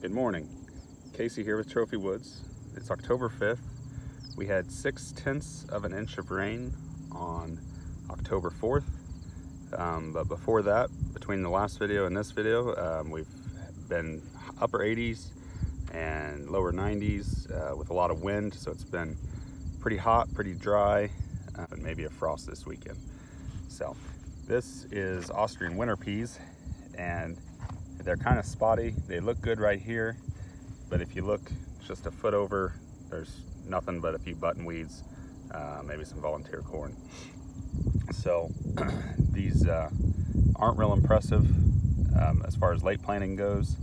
Good morning. Casey here with Trophy Woods. It's October 5th. We had 6/10 of an inch of rain on October 4th. But before that, between the last video and this video, we've been upper 80s and lower 90s with a lot of wind. So it's been pretty hot, pretty dry, and maybe a frost this weekend. So this is Austrian winter peas, and they're kind of spotty. They look good right here, but if you look just a foot over, there's nothing but a few button weeds, maybe some volunteer corn. So these aren't real impressive as far as late planting goes.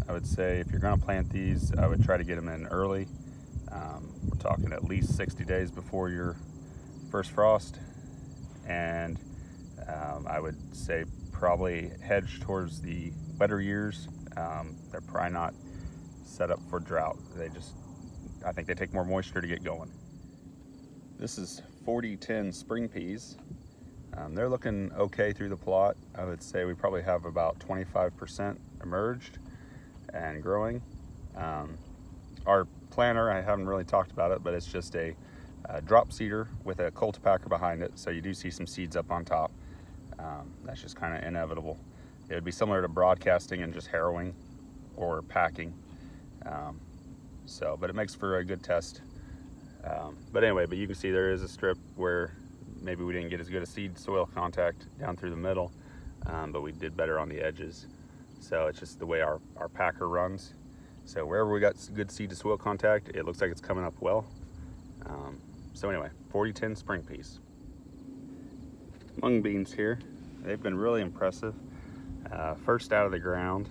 I would say if you're going to plant these, I would try to get them in early. We're talking at least 60 days before your first frost, and I would say probably hedge towards the wetter years. They're probably not set up for drought. I think they take more moisture to get going. This is 4010 spring peas. They're looking okay through the plot. I would say we probably have about 25% emerged and growing. Our planter, I haven't really talked about it, but it's just a drop seeder with a cultipacker behind it. So you do see some seeds up on top. That's just kind of inevitable. It would be similar to broadcasting and just harrowing or packing. But it makes for a good test. But you can see there is a strip where maybe we didn't get as good a seed soil contact down through the middle, but we did better on the edges. So it's just the way our packer runs. So wherever we got good seed to soil contact, it looks like it's coming up well. 4010 spring peas. Mung beans here, they've been really impressive. First out of the ground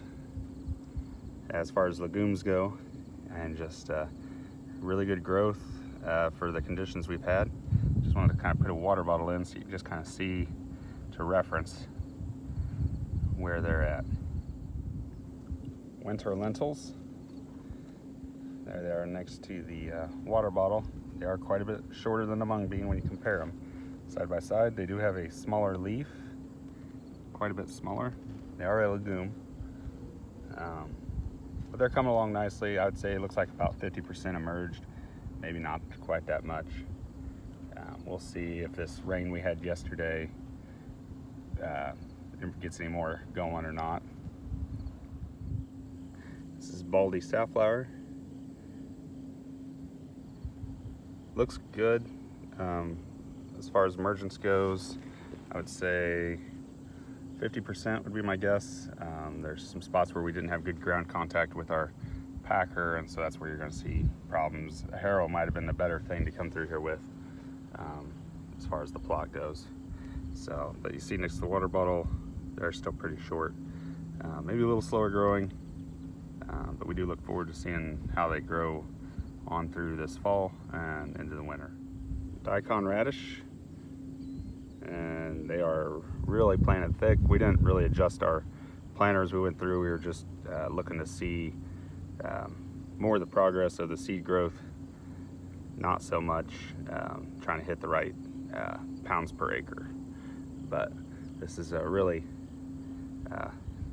as far as legumes go, and just really good growth for the conditions we've had. Just wanted to kind of put a water bottle in so you can just kind of see to reference where they're at. Winter lentils, there they are next to the water bottle. They are quite a bit shorter than the mung bean when you compare them side by side. They do have a smaller leaf, quite a bit smaller. They are a legume, but they're coming along nicely. I would say it looks like about 50% emerged, maybe not quite that much. We'll see if this rain we had yesterday gets any more going or not. This is Baldy safflower. Looks good. As far as emergence goes, I would say 50% would be my guess. There's some spots where we didn't have good ground contact with our packer, and so that's where you're going to see problems. A harrow might have been the better thing to come through here with, as far as the plot goes. So, but you see next to the water bottle, they're still pretty short. Maybe a little slower growing, but we do look forward to seeing how they grow on through this fall and into the winter. Daikon radish, and they are really planted thick. We didn't really adjust our planter as we went through. We were just looking to see more of the progress of the seed growth, not so much trying to hit the right pounds per acre. But this is a really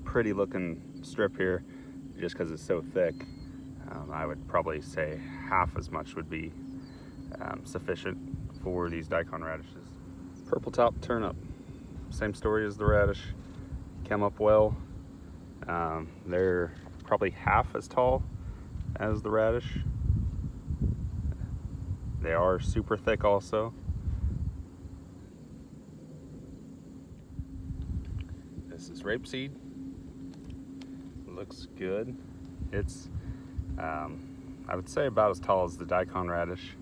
pretty looking strip here, just because it's so thick. I would probably say half as much would be sufficient for these daikon radishes. Purple top turnip, same story as the radish. Came up well. They're probably half as tall as the radish. They are super thick also. This is rapeseed. Looks good. It's I would say about as tall as the daikon radish.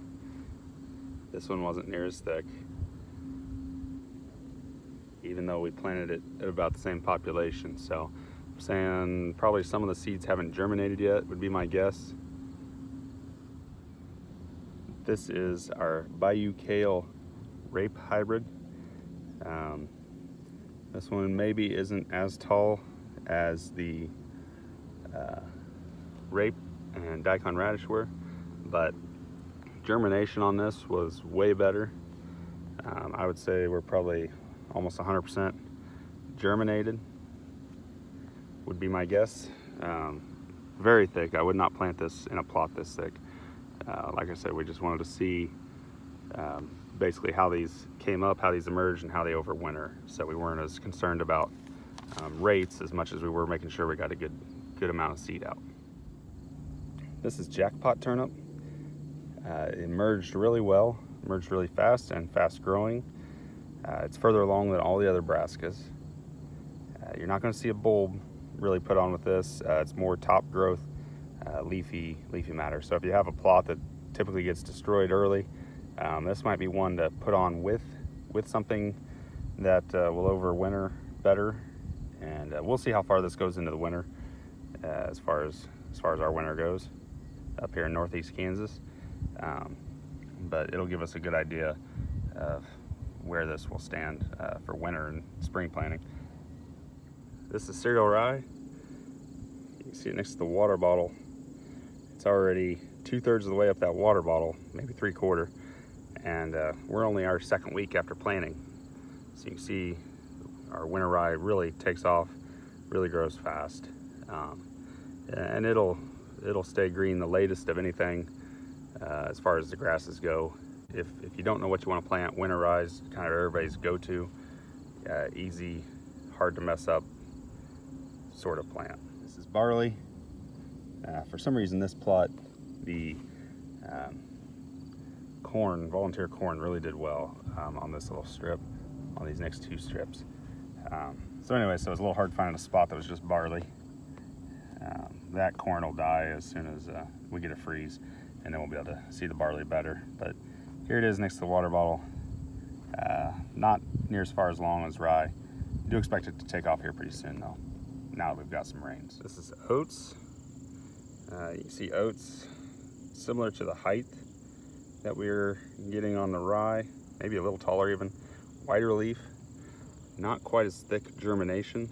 This one wasn't near as thick, even though we planted it at about the same population. So I'm saying probably some of the seeds haven't germinated yet, would be my guess. This is our Bayou Kale rape hybrid. This one maybe isn't as tall as the rape and daikon radish were, but germination on this was way better. I would say we're probably almost 100% germinated, would be my guess. very thick. I would not plant this in a plot this thick. Like I said, we just wanted to see basically how these came up, how these emerged, and how they overwinter. So we weren't as concerned about rates as much as we were making sure we got a good amount of seed out. This is jackpot turnip. It emerged really well, emerged really fast and fast growing. It's further along than all the other brassicas. You're not going to see a bulb really put on with this. It's more top growth, leafy matter. So if you have a plot that typically gets destroyed early, this might be one to put on with something that will overwinter better. And we'll see how far this goes into the winter, as far as our winter goes up here in northeast Kansas. But it'll give us a good idea of where this will stand for winter and spring planting. This is cereal rye. You can see it next to the water bottle. It's already 2/3 of the way up that water bottle, maybe 3/4. And we're only our second week after planting. So you can see our winter rye really takes off, really grows fast. And it'll stay green the latest of anything as far as the grasses go. If you don't know what you want to plant, winter rye is kind of everybody's go-to. Easy, hard to mess up sort of plant. This is barley. For some reason this plot, the corn, volunteer corn, really did well on this little strip, on these next 2 strips. So anyway, so it was a little hard finding a spot that was just barley. That corn will die as soon as we get a freeze, and then we'll be able to see the barley better. But here it is next to the water bottle. Not near as far as long as rye. I do expect it to take off here pretty soon though, now that we've got some rains. This is oats. You can see oats similar to the height that we're getting on the rye, maybe a little taller even, wider leaf, not quite as thick germination.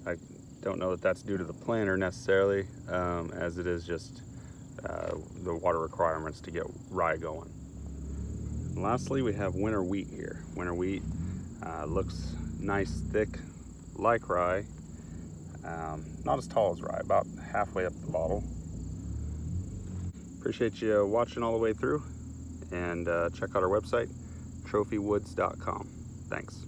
I don't know that that's due to the planter necessarily, as it is just the water requirements to get rye going. And lastly, we have winter wheat here. Winter wheat looks nice, thick, like rye. Not as tall as rye, about halfway up the bottle. Appreciate you watching all the way through, and check out our website, trophywoods.com. Thanks.